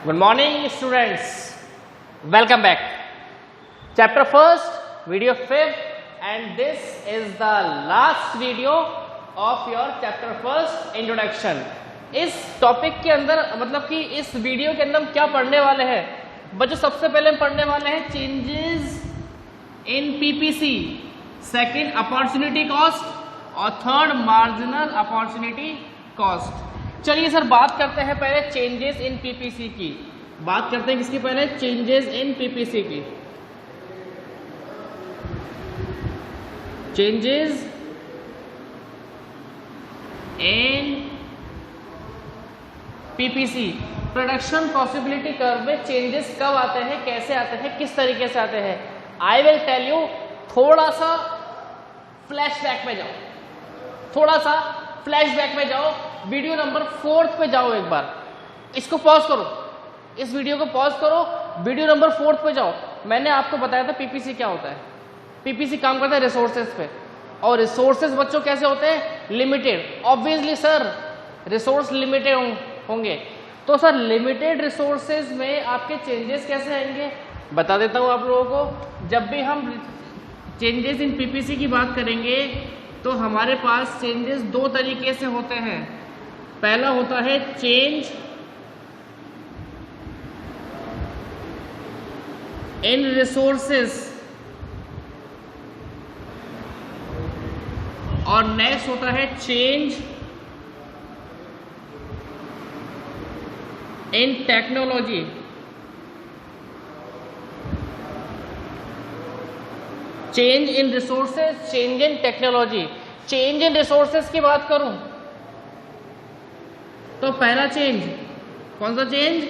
Good morning students, welcome back. Chapter first, video fifth, and this is the last video of your chapter first introduction. इस topic के अंदर मतलब कि इस video के अंदर हम क्या पढ़ने वाले हैं बच्चों? सबसे पहले हम पढ़ने वाले हैं changes in PPC, second opportunity cost और थर्ड मार्जिनल अपॉर्चुनिटी कॉस्ट। चलिए सर बात करते हैं पहले चेंजेस इन पीपीसी की। बात करते हैं किसकी? पहले चेंजेस इन पीपीसी की। Changes in PPC, production possibility curve में चेंजेस कब आते हैं, कैसे आते हैं, किस तरीके से आते हैं? I will tell you. थोड़ा सा फ्लैशबैक में जाओ, थोड़ा सा फ्लैशबैक में जाओ, वीडियो नंबर 4 पे जाओ, एक बार इसको पॉज करो, इस वीडियो को पॉज करो, वीडियो नंबर 4 पे जाओ। मैंने आपको बताया था पीपीसी क्या होता है। पीपीसी काम करता है रिसोर्सेज पे, और रिसोर्सेज बच्चों कैसे होते हैं? Limited. Obviously sir resource limited होंगे, तो सर लिमिटेड रिसोर्सेज में आपके चेंजेस कैसे आएंगे बता देता हूं आप लोगों को। जब भी हम चेंजेस इन पीपीसी की बात करेंगे तो हमारे पास चेंजेस दो तरीके से होते हैं। पहला होता है चेंज इन रिसोर्सेस और नेक्स्ट होता है change in technology. Change in resources, change in technology. Change in resources की बात करूं तो पहला चेंज कौन सा चेंज?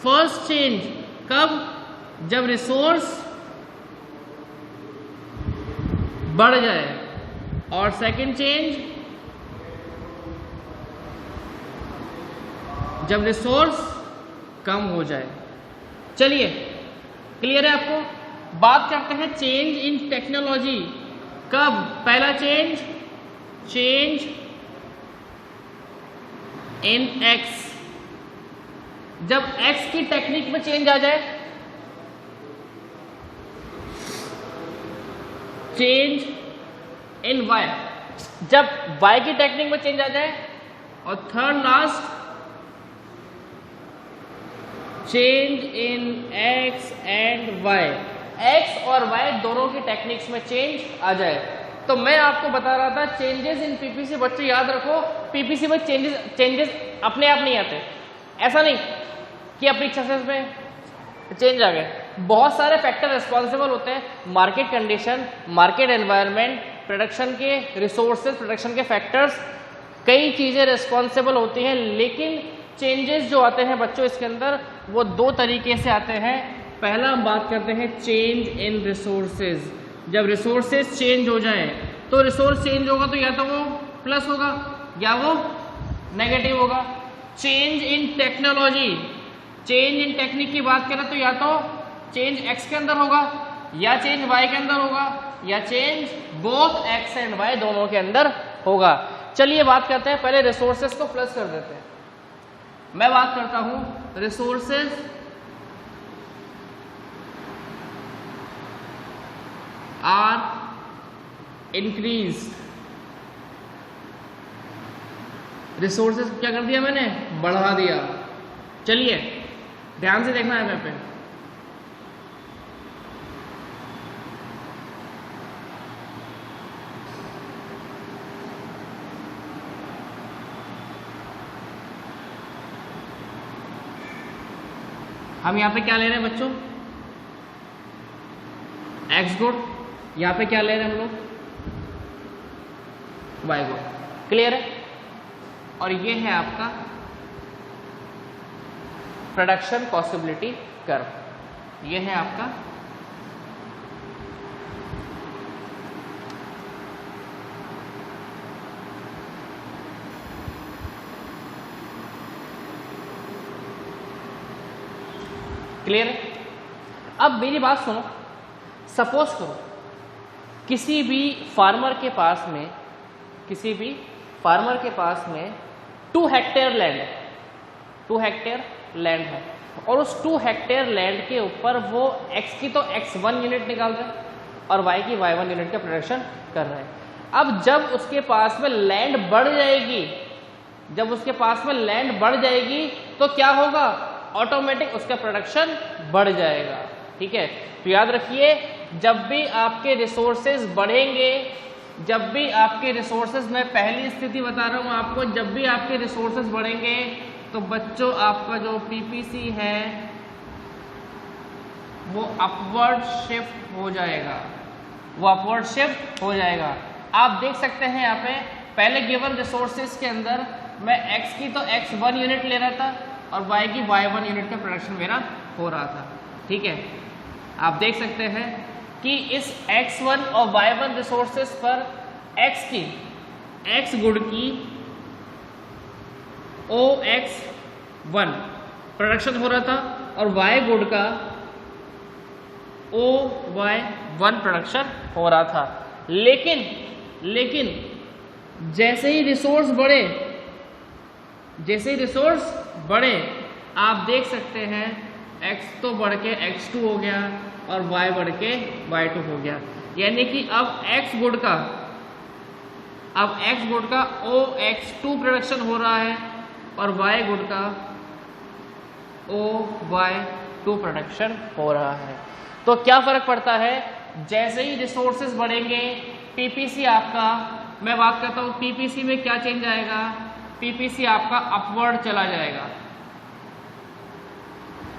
फर्स्ट चेंज कब? जब रिसोर्स बढ़ जाए, और सेकंड चेंज जब रिसोर्स कम हो जाए। चलिए क्लियर है आपको? बात करते हैं चेंज इन टेक्नोलॉजी। कब? पहला चेंज चेंज इन एक्स, जब एक्स की टेक्निक में चेंज आ जाए। चेंज इन वाई, जब वाई की टेक्निक में चेंज आ जाए। और third last change in X and Y, X और वाई दोनों की टेक्निक्स में चेंज आ जाए। तो मैं आपको बता रहा था चेंजेस इन पीपीसी, बच्चों याद रखो पीपीसी में चेंजेस अपने आप नहीं आते। ऐसा नहीं कि अपनी इच्छा से इसमें चेंज आ गए, बहुत सारे फैक्टर रिस्पॉन्सिबल होते हैं। Market condition, market environment, production के रिसोर्सेज, प्रोडक्शन के फैक्टर्स, कई चीजें रिस्पॉन्सिबल होती हैं। लेकिन चेंजेस जो आते हैं बच्चों इसके अंदर वो दो तरीके से आते हैं। पहला हम बात करते हैं चेंज इन रिसोर्सेज। जब रिसोर्सेज चेंज हो जाए तो रिसोर्स चेंज होगा तो या तो वो प्लस होगा या वो नेगेटिव होगा। Change in technology, change in technique की बात करें तो या तो चेंज एक्स के अंदर होगा या चेंज वाई के अंदर होगा या change both X and Y दोनों के अंदर होगा। चलिए बात करते हैं, पहले रिसोर्सेज को प्लस कर देते हैं। मैं बात करता हूं रिसोर्सेज आर इंक्रीज। रिसोर्सेज क्या कर दिया मैंने? बढ़ा दिया। चलिए ध्यान से देखना है यहाँ पे। हम यहाँ पे क्या ले रहे हैं बच्चों? X good. यहाँ पे क्या ले रहे हैं हम लोग? Y good. क्लियर है? और ये है आपका प्रोडक्शन पॉसिबिलिटी कर्व। ये है आपका क्लियर है? अब मेरी बात सुनो। सपोज करो किसी भी फार्मर के पास में 2 हेक्टेयर लैंड है, 2 हेक्टेयर लैंड है और उस 2 हेक्टेयर लैंड के ऊपर वो x की तो x1 यूनिट निकाल रहे हैं और y की y1 यूनिट का प्रोडक्शन कर रहे हैं। अब जब उसके पास में लैंड बढ़ जाएगी, जब उसके पास में लैंड बढ़ जाएगी तो क्या होगा, ऑटोमेटिक उसका प्रोडक्शन बढ़ जाएगा। ठीक है, तो याद रखिए जब भी आपके रिसोर्सेज बढ़ेंगे, जब भी आपके रिसोर्सेज, मैं पहली स्थिति बता रहा हूं आपको, जब भी आपके रिसोर्सेज बढ़ेंगे तो बच्चों आपका जो पीपीसी है वो अपवर्ड शिफ्ट हो जाएगा, वो अपवर्ड शिफ्ट हो जाएगा। आप देख सकते हैं यहाँ पे पहले गिवन रिसोर्सेज के अंदर मैं x की तो x1 यूनिट ले रहा था और y की y1 यूनिट का प्रोडक्शन मेरा हो रहा था। ठीक है, आप देख सकते हैं कि इस x1 और y1 रिसोर्सेज पर x की x गुण की OX1 प्रोडक्शन हो रहा था और y गुण का OY1 प्रोडक्शन हो रहा था। लेकिन जैसे ही रिसोर्स बढ़े, जैसे ही रिसोर्स बढ़े आप देख सकते हैं x तो बढ़ के x2 हो गया और y बढ़ के y2 हो गया, यानी कि अब x गुण का OX2 प्रोडक्शन हो रहा है और y गुण का OY2 प्रोडक्शन हो रहा है। तो क्या फर्क पड़ता है, जैसे ही रिसोर्सेज बढ़ेंगे पीपीसी आपका, मैं बात करता हूं पीपीसी में क्या चेंज आएगा, पीपीसी आपका अपवर्ड चला जाएगा,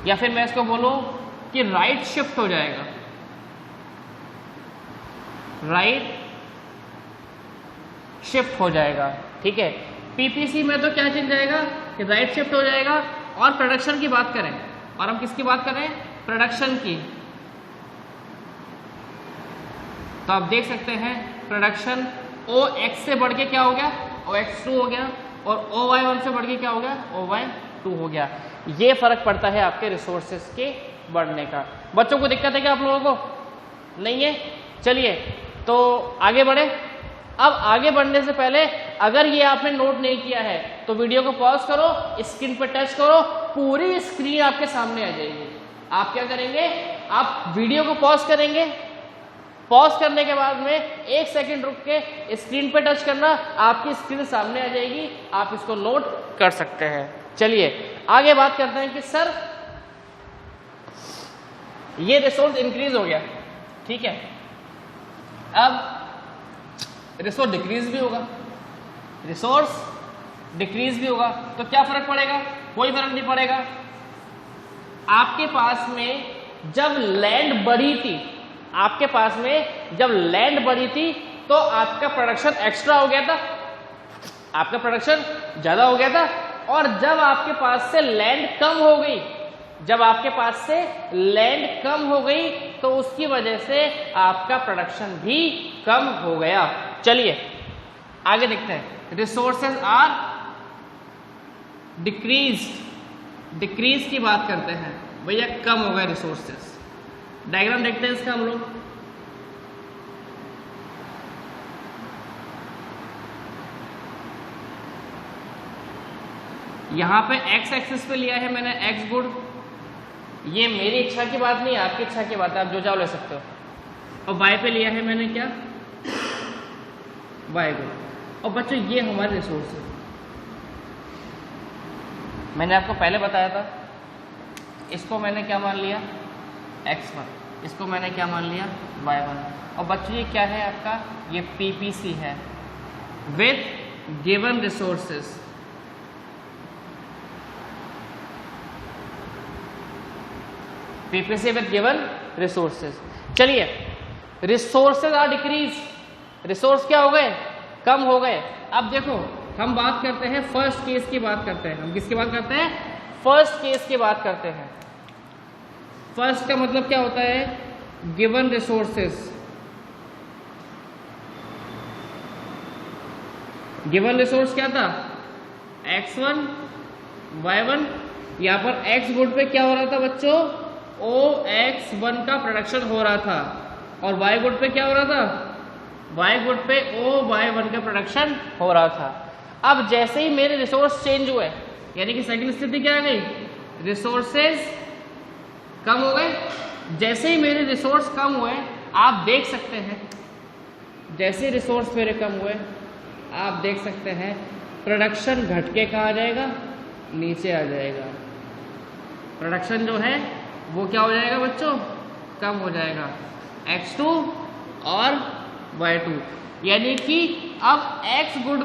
या फिर मैं इसको बोलूं कि राइट शिफ्ट हो जाएगा, राइट शिफ्ट हो जाएगा। ठीक है, पीपीसी में तो क्या चेंज आएगा कि राइट शिफ्ट हो जाएगा। और प्रोडक्शन की बात करें, और हम किसकी बात करें, प्रोडक्शन की, तो आप देख सकते हैं प्रोडक्शन OX से बढ़ के क्या हो गया, OX2 हो गया और OY1 से बढ़ के क्या हो गया, OY2 हो गया। ये फर्क पड़ता है आपके रिसोर्सेज के बढ़ने का। बच्चों को दिक्कत है क्या आप लोगों को, नहीं है? चलिए तो आगे बढ़े। अब आगे बढ़ने से पहले अगर ये आपने नोट नहीं किया है तो वीडियो को पॉज करो, स्क्रीन पर टच करो, पूरी स्क्रीन आपके सामने आ जाएगी। आप क्या करेंगे, आप वीडियो को पॉज करेंगे, पॉज करने के बाद में 1 सेकंड रुक के स्क्रीन पे टच करना, आपकी स्क्रीन सामने आ जाएगी, आप इसको नोट कर सकते हैं। चलिए आगे बात करते हैं कि सर ये रिसोर्स इंक्रीज हो गया, ठीक है, अब रिसोर्स डिक्रीज भी होगा, रिसोर्स डिक्रीज भी होगा, तो क्या फर्क पड़ेगा, कोई फर्क नहीं पड़ेगा। आपके पास में जब लैंड बढ़ी थी, आपके पास में जब लैंड बढ़ी थी तो आपका प्रोडक्शन एक्स्ट्रा हो गया था, आपका प्रोडक्शन ज्यादा हो गया था। और जब आपके पास से लैंड कम हो गई, जब आपके पास से लैंड कम हो गई तो उसकी वजह से आपका प्रोडक्शन भी कम हो गया। चलिए आगे देखते हैं, रिसोर्सेज आर डिक्रीज्ड, डिक्रीज की बात करते हैं, भैया कम हो गए रिसोर्सेज। डायग्राम देखते हैं इसका हम लोग। यहां पे x एक्सिस पे लिया है मैंने x गुण, ये मेरी इच्छा की बात नहीं है, आपकी इच्छा की बात है, आप जो चाहो ले सकते हो। और y पे लिया है मैंने क्या, y गुण। और बच्चों ये हमारे रिसोर्स है, मैंने आपको पहले बताया था, इसको मैंने क्या मान लिया x1, इसको मैंने क्या मान लिया y1। और बच्चों ये क्या है आपका, ये PPC है with given resources. PPC with given resources. चलिए रिसोर्सेज आर डिक्रीज, रिसोर्स क्या हो गए, कम हो गए। अब देखो हम बात करते हैं फर्स्ट केस की बात करते हैं, हम किसकी बात करते हैं, फर्स्ट केस की बात करते हैं। फर्स्ट का मतलब क्या होता है, गिवन रिसोर्सेस, गिवन रिसोर्स क्या था x1 y1, यहां पर x गुण पे क्या हो रहा था बच्चों, OX1 का प्रोडक्शन हो रहा था, और y गुण पे क्या हो रहा था, y गुण पे OY1 का प्रोडक्शन हो रहा था। अब जैसे ही मेरे रिसोर्स चेंज हुए, यानी कि सेकंड स्थिति क्या आ गई, रिसोर्सेज कम हो गए। जैसे ही मेरे रिसोर्स कम हुए आप देख सकते हैं, जैसे रिसोर्स मेरे कम हुए आप देख सकते हैं प्रोडक्शन घट के कहाँ आ जाएगा, नीचे आ जाएगा। प्रोडक्शन जो है वो क्या हो जाएगा बच्चों, कम हो जाएगा, x2 और y2। यानी कि अब x गुड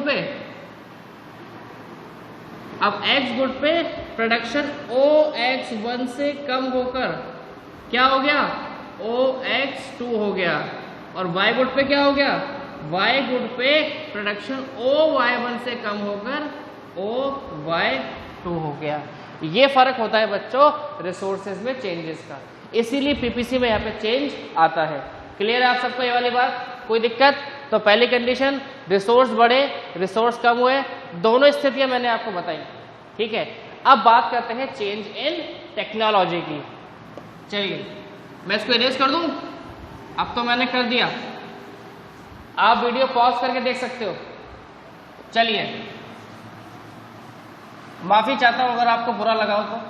पे प्रोडक्शन OX1 से कम होकर क्या हो गया, OX2 हो गया। और y गुड पे क्या हो गया, y गुड पे प्रोडक्शन OY1 से कम होकर OY2 हो गया। ये फर्क होता है बच्चों रिसोर्सेज में चेंजेस का, इसीलिए पीपीसी में यहाँ पे चेंज आता है। क्लियर है आप सबको ये वाली बात, कोई दिक्कत? तो पहली कंडीशन रिसोर्स बढ़े, रिसोर्स कम हुए, दोनों स्थितियां मैंने आपको बताई, ठीक है। अब बात करते हैं चेंज इन टेक्नोलॉजी की। चलिए मैं इसको इरेज कर दूं, अब तो मैंने कर दिया, आप वीडियो पॉज करके देख सकते हो। चलिए माफी चाहता हूं अगर आपको बुरा लगा हो तो,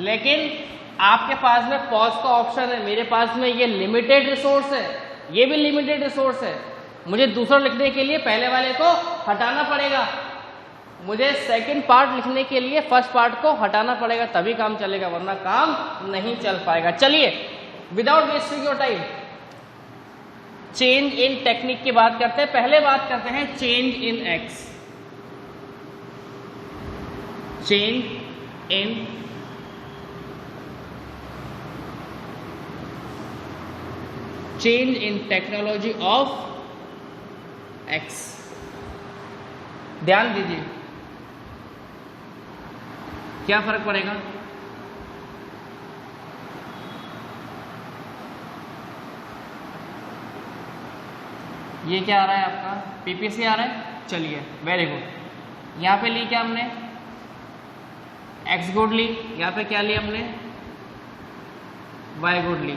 लेकिन आपके पास में पॉज का ऑप्शन है, मेरे पास में ये लिमिटेड रिसोर्स है, ये भी लिमिटेड रिसोर्स है। मुझे दूसरा लिखने के लिए पहले वाले को हटाना पड़ेगा, मुझे सेकंड पार्ट लिखने के लिए फर्स्ट पार्ट को हटाना पड़ेगा, तभी काम चलेगा, वरना काम नहीं चल पाएगा। चलिए without wasting your time change in technique की बात करते हैं। पहले बात करते हैं change in x. Change in technology of x. ध्यान दीजिए क्या फर्क पड़ेगा। ये क्या आ रहा है आपका, पीपीसी आ रहा है। चलिए वेरी गुड, यहाँ पे ली क्या हमने, एक्स गुड ली, यहाँ पे क्या ली हमने, वाई गुड ली।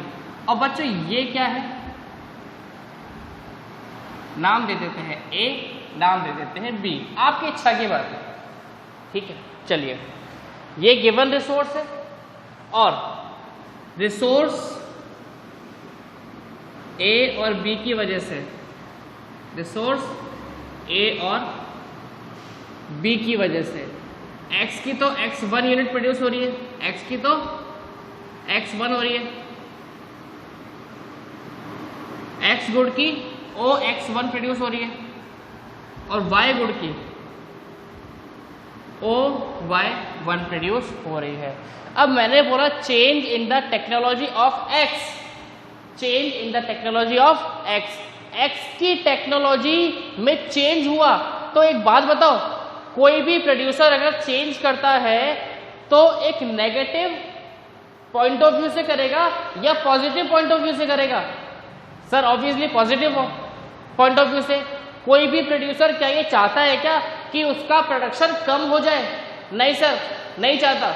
और बच्चों ये क्या है, नाम दे देते हैं ए, नाम दे देते हैं बी, आपकी इच्छा की बात है, ठीक है। चलिए ये गिवन रिसोर्स है और रिसोर्स ए और बी की वजह से, रिसोर्स ए और बी की वजह से x की तो x1 यूनिट प्रोड्यूस हो रही है, x की तो x1 हो रही है, x गुड की OX1 प्रोड्यूस हो रही है और y गुड की OY1 प्रोड्यूस हो रही है। अब मैंने बोला change in the technology of x, change in the technology of x, x की टेक्नोलॉजी में चेंज हुआ। तो एक बात बताओ, कोई भी प्रोड्यूसर अगर चेंज करता है तो एक नेगेटिव पॉइंट ऑफ व्यू से करेगा या पॉजिटिव पॉइंट ऑफ व्यू से करेगा? Sir obviously positive point of view से। कोई भी प्रोड्यूसर क्या ये चाहता है क्या कि उसका प्रोडक्शन कम हो जाए? नहीं सर, नहीं चाहता।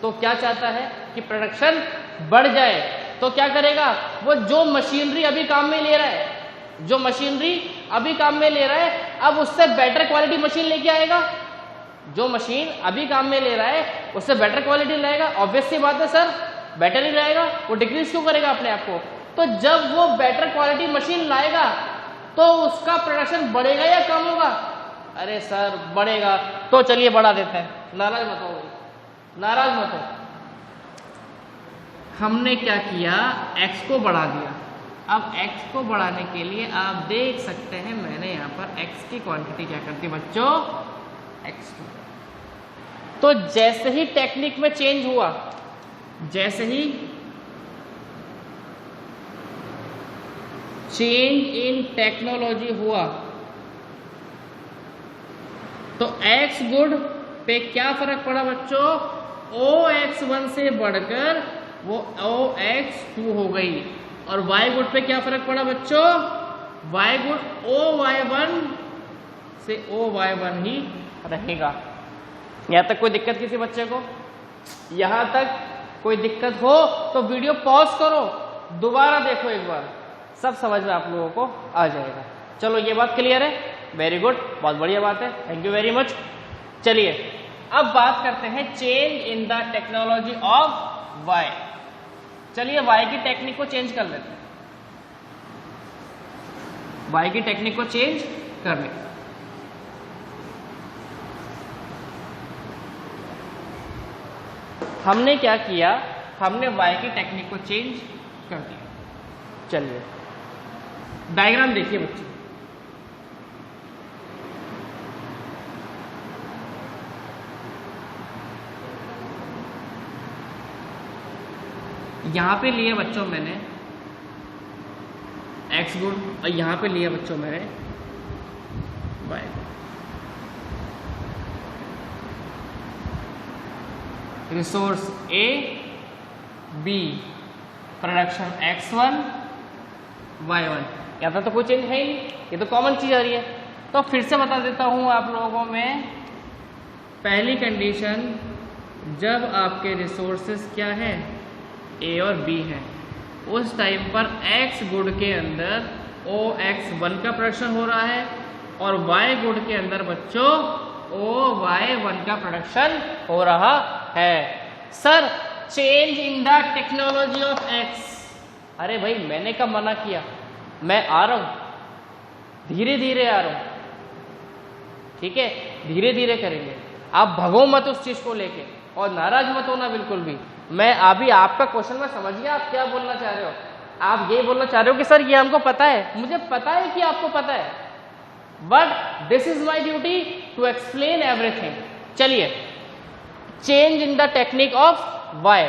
तो क्या चाहता है कि प्रोडक्शन बढ़ जाए। तो क्या करेगा वो, जो मशीनरी अभी काम में ले रहा है, जो मशीनरी अभी काम में ले रहा है, अब उससे बेटर क्वालिटी मशीन लेके आएगा। जो मशीन अभी काम में ले रहा है उससे बेटर क्वालिटी लाएगा, ऑब्वियस सी बात है सर, बेटर ही रहेगा, वो डिक्रीज क्यों करेगा अपने आप को? तो जब वो बेटर क्वालिटी मशीन लाएगा तो उसका प्रोडक्शन बढ़ेगा या कम होगा? अरे सर बढ़ेगा। तो चलिए बढ़ा देते हैं, नाराज मत हो, नाराज मत हो। हमने क्या किया, x को बढ़ा दिया। अब x को बढ़ाने के लिए आप देख सकते हैं मैंने यहाँ पर x की क्वांटिटी क्या कर दी बच्चों, x2। तो जैसे ही टेक्निक में चेंज हुआ, जैसे ही चेंज इन टेक्नोलॉजी हुआ, तो x गुड पे क्या फर्क पड़ा बच्चों, OX1 से बढ़कर वो OX2 हो गई। और y गुड पे क्या फर्क पड़ा बच्चों, y गुड OY1 से OY1 ही रहेगा। यहां तक कोई दिक्कत किसी बच्चे को? यहां तक कोई दिक्कत हो तो वीडियो पॉज करो, दोबारा देखो एक बार, सब समझ में आप लोगों को आ जाएगा। चलो ये बात क्लियर है, वेरी गुड, बहुत बढ़िया बात है, थैंक यू वेरी मच। चलिए अब बात करते हैं change in the technology of Y. चलिए वाई की टेक्निक को चेंज कर लेते हैं, वाई की टेक्निक को चेंज कर लेते हैं। हमने क्या किया, हमने वाई की टेक्निक को चेंज कर दिया। चलिए डायग्राम देखिए बच्चों, यहां पे लिया बच्चों मैंने x गुण और यहां पे लिया बच्चों मैंने y। Resource A B production x1 y1, यहाँ तो कोई चेंज है ही नहीं, ये तो कॉमन चीज आ रही है। तो फिर से बता देता हूं आप लोगों में, पहली कंडीशन जब आपके रिसोर्सेस क्या है A और B है, उस टाइम पर X गुड के अंदर OX1 का प्रोडक्शन हो रहा है और Y गुड के अंदर बच्चों OY1 का प्रोडक्शन हो रहा है। Sir change in the technology of X, अरे भाई मैंने कब मना किया, मैं आ रहा हूं, धीरे धीरे आ रहा हूं, ठीक है, धीरे धीरे करेंगे। आप भगो मत उस चीज को लेके और नाराज मत होना बिल्कुल भी। मैं अभी आपका क्वेश्चन में समझ गया आप क्या बोलना चाह रहे हो। आप ये बोलना चाह रहे हो कि सर ये हमको पता है, मुझे पता है कि आपको पता है, but this is my duty to explain everything. चलिए change in the technique of y,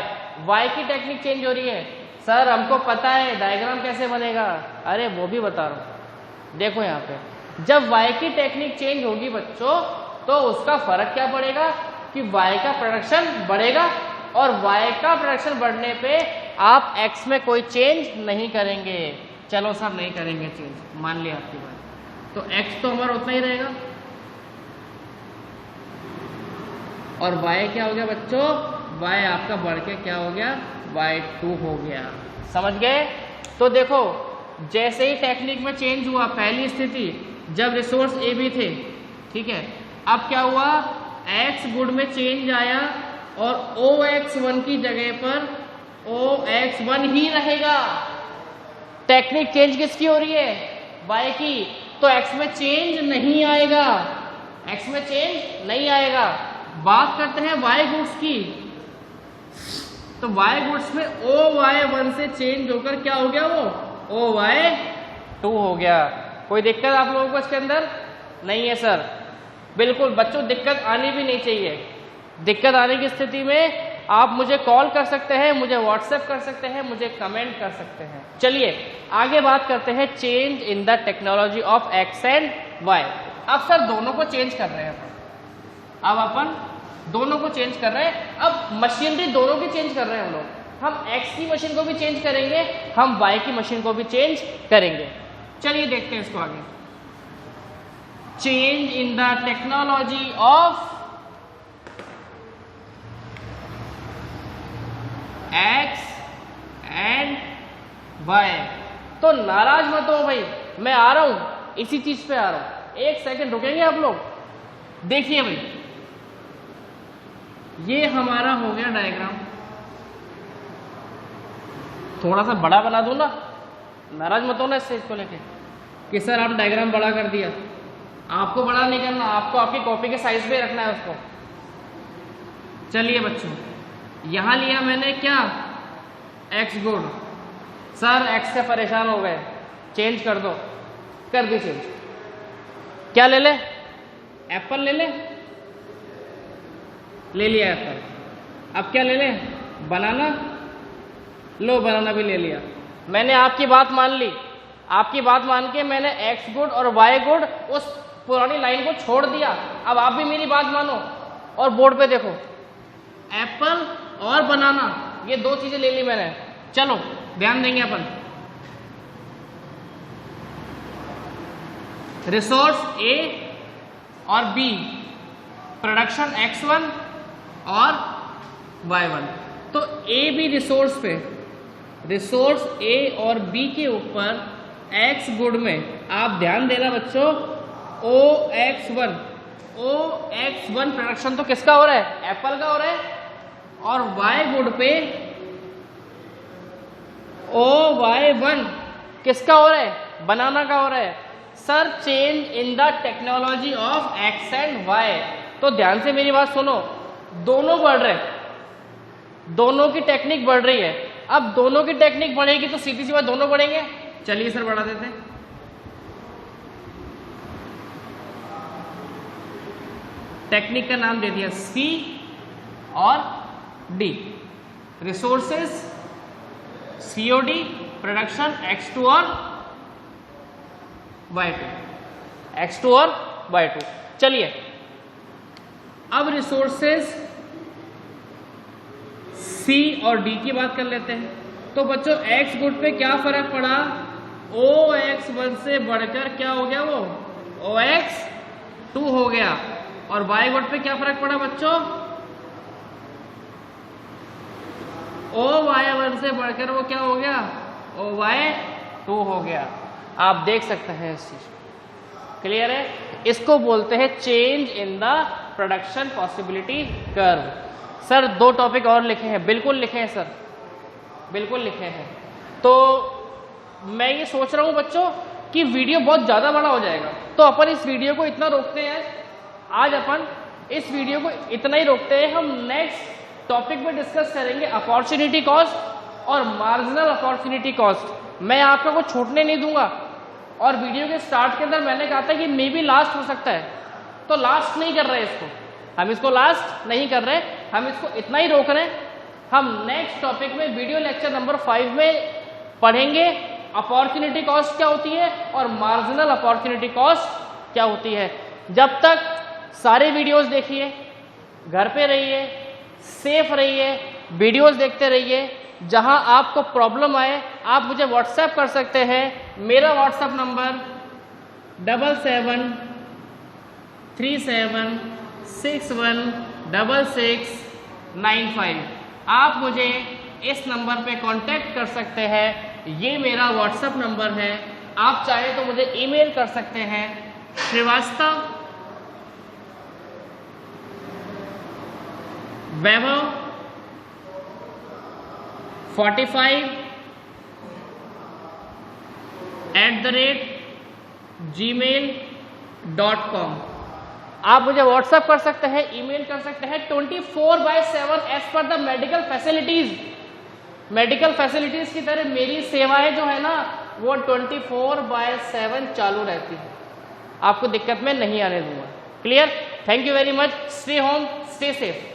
y की टेक्निक चेंज हो रही है। सर हमको पता है डायग्राम कैसे बनेगा, अरे वो भी बता रहा हूं। देखो यहाँ पे जब वाई की टेक्निक चेंज होगी बच्चों तो उसका फर्क क्या पड़ेगा कि वाई का प्रोडक्शन बढ़ेगा और y का प्रोडक्शन बढ़ने पे आप x में कोई चेंज नहीं करेंगे। चलो सर नहीं करेंगे चेंज, मान लिया आपकी बात, तो x तो हमारा उतना ही रहेगा और y क्या हो गया बच्चों, y आपका बढ़ के क्या हो गया, y2 हो गया। समझ गए? तो देखो जैसे ही टेक्निक में चेंज हुआ, पहली स्थिति जब रिसोर्स ए बी थे, ठीक है, अब क्या हुआ, x गुड में चेंज आया और OX1 की जगह पर OX1 ही रहेगा। टेक्निक चेंज किसकी हो रही है, y की, तो x में चेंज नहीं आएगा, x में चेंज नहीं आएगा। बात करते हैं y गुड्स की, तो y गुड्स में OY1 से चेंज होकर क्या हो गया, वो OY2 हो गया। कोई दिक्कत आप लोगों को इसके अंदर नहीं है सर? बिल्कुल बच्चों दिक्कत आनी भी नहीं चाहिए। दिक्कत आने की स्थिति में आप मुझे कॉल कर सकते हैं, मुझे व्हाट्सएप कर सकते हैं, मुझे कमेंट कर सकते हैं। चलिए आगे बात करते हैं change in the technology of x and y। अब सर दोनों को चेंज कर रहे हैं अब अपन दोनों को चेंज कर रहे हैं। अब मशीनरी दोनों की चेंज कर रहे हैं हम लोग, हम x की मशीन को भी चेंज करेंगे, हम y की मशीन को भी चेंज करेंगे। चलिए देखते हैं इसको आगे। Change in the technology of x and y। तो नाराज मत हो भाई, मैं आ रहा हूं, इसी चीज पे आ रहा हूं, एक सेकंड रुकेंगे आप लोग। देखिए भाई ये हमारा हो गया डायग्राम, थोड़ा सा बड़ा बना दूं ना, नाराज मत हो ना इस चीज को लेके कि सर आप डायग्राम बड़ा कर दिया। आपको बड़ा नहीं करना, आपको आपकी कॉपी के साइज पे रखना है उसको। चलिए बच्चों यहां लिया मैंने क्या, x गुड। सर x से परेशान हो गए, चेंज कर दो, कर दी चेंज। क्या ले ले, एप्पल ले ले, ले लिया एप्पल। अब क्या ले ले, बनाना, लो बनाना भी ले लिया। मैंने आपकी बात मान ली, आपकी बात मान के मैंने x गुड और y गुड उस पुरानी लाइन को छोड़ दिया। अब आप भी मेरी बात मानो और बोर्ड पे देखो, एप्पल और बनाना, ये दो चीजें ले ली मैंने। चलो ध्यान देंगे अपन, रिसोर्स A और B, प्रोडक्शन x1 और y1। तो A B रिसोर्स पे, रिसोर्स A और B के ऊपर x गुड में आप ध्यान देना बच्चों, OX1 OX1 प्रोडक्शन तो किसका हो रहा है, एप्पल का हो रहा है, और Y गुड पे OY1 किसका हो रहा है, बनाना का हो रहा है। Sir change in the technology of X and Y, तो ध्यान से मेरी बात सुनो, दोनों बढ़ रहे हैं, दोनों की टेक्निक बढ़ रही है। अब दोनों की टेक्निक बढ़ेगी तो सीधी सी बात दोनों बढ़ेंगे। चलिए सर बढ़ा देते हैं। टेक्निक का नाम दे दिया C और D, resources COD, production X2 और Y2, X2 और Y2। चलिए अब रिसोर्सेस C और D की बात कर लेते हैं। तो बच्चों X गुड पे क्या फर्क पड़ा, OX1 से बढ़कर क्या हो गया, वो OX2 हो गया, और Y गुड पे क्या फर्क पड़ा बच्चों, OY1 से बढ़कर वो क्या हो गया, OY2 हो गया। आप देख सकते हैं इस चीज, क्लियर है। इसको बोलते हैं change in the production possibility curve. Sir 2 topic और लिखे हैं, बिल्कुल लिखे हैं सर, बिल्कुल लिखे हैं। तो मैं ये सोच रहा हूँ बच्चों कि वीडियो बहुत ज़्यादा बड़ा हो जाएगा, तो अपन इस वीडियो को इतना रोकते हैं, आज अपन इस वीडियो को इतना ही रोकते हैं। हम नेक्स्ट टॉपिक में डिस्कस करेंगे अपॉर्चुनिटी कॉस्ट और मार्जिनल अपॉर्चुनिटी कॉस्ट। मैं आपका कुछ छूटने नहीं दूंगा, और वीडियो के स्टार्ट के अंदर मैंने कहा था कि मे बी लास्ट हो सकता है, तो लास्ट नहीं कर रहे इसको, हम इसको लास्ट नहीं कर रहे, हम इसको इतना ही रोक रहे हैं। हम नेक्स्ट टॉपिक में वीडियो लेक्चर नंबर 5 में पढ़ेंगे अपॉर्चुनिटी कॉस्ट क्या होती है और मार्जिनल अपॉर्चुनिटी कॉस्ट क्या होती है। जब तक सारे वीडियोस देखिए, घर पे रहिए, सेफ रहिए, वीडियोस देखते रहिए। जहां आपको प्रॉब्लम आए आप मुझे व्हाट्सएप कर सकते हैं। मेरा व्हाट्सएप नंबर 7737616695। आप मुझे इस नंबर पे कांटेक्ट कर सकते हैं, ये मेरा व्हाट्सएप नंबर है। आप चाहे तो मुझे ईमेल कर सकते हैं श्रीवास्तव वैभव 45@gmail.com। आप मुझे व्हाट्सएप कर सकते हैं, ईमेल कर सकते हैं 24/7 as per the medical facilities. Medical facilities की तरह मेरी सेवाएं जो है ना वो 24/7 चालू रहती है, आपको दिक्कत में नहीं आने दूंगा। Clear? Thank you very much. Stay home, stay safe.